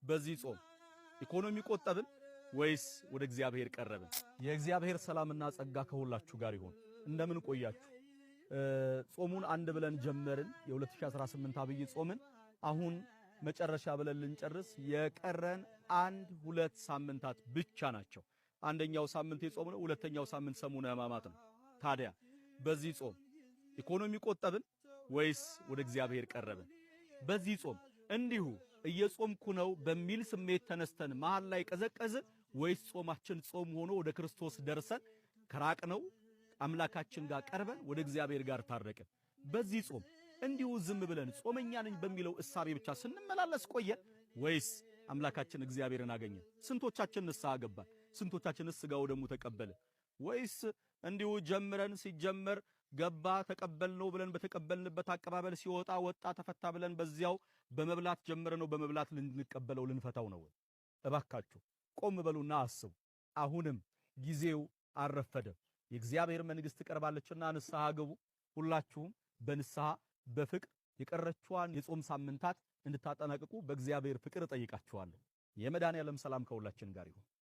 በዚህ ጾም ኢኮኖሚ ቆጠብን ወይስ ወደ እግዚአብሔር ቀረብን? የእግዚአብሔር ሰላምና ጸጋ ከሁላችሁ ጋር ይሁን። እንደምን ቆያችሁ? ጾሙን አንድ ብለን ጀመርን። የ2018 አብይ ጾምን አሁን መጨረሻ ብለን ልንጨርስ የቀረን 1-2 ሳምንታት ብቻ ናቸው። አንደኛው ሳምንት የጾም ነው፣ ሁለተኛው ሳምንት ሰሙነ ሕማማት ነው። ታዲያ በዚህ ጾም ኢኮኖሚ ቆጠብን ወይስ ወደ እግዚአብሔር ቀረብን? በዚህ ጾም እንዲሁ እየጾምኩ ነው በሚል ስሜት ተነስተን መሃል ላይ ቀዘቀዝን ወይስ ጾማችን ጾም ሆኖ ወደ ክርስቶስ ደርሰን ከራቅነው አምላካችን ጋር ቀርበን ወደ እግዚአብሔር ጋር ታረቅን? በዚህ ጾም እንዲሁ ዝም ብለን ጾመኛ ነኝ በሚለው እሳቤ ብቻ ስንመላለስ ቆየን ወይስ አምላካችን እግዚአብሔርን አገኘን? ስንቶቻችን ንስሐ ገባን? ስንቶቻችንስ ሥጋው ደሙ ተቀበልን? ወይስ እንዲሁ ጀምረን ሲጀመር ገባ ተቀበልነው ብለን በተቀበልንበት አቀባበል ሲወጣ ወጣ ተፈታ ብለን በዚያው በመብላት ጀምረነው በመብላት ልንቀበለው ልንፈታው ነው? እባካችሁ ቆም በሉና አስቡ። አሁንም ጊዜው አልረፈደም። የእግዚአብሔር መንግሥት ቀርባለችና ንስሐ ግቡ። ሁላችሁም በንስሐ በፍቅር የቀረችዋን የጾም ሳምንታት እንድታጠናቅቁ በእግዚአብሔር ፍቅር እጠይቃችኋለሁ። የመድኃኔዓለም ሰላም ከሁላችን ጋር ይሁን።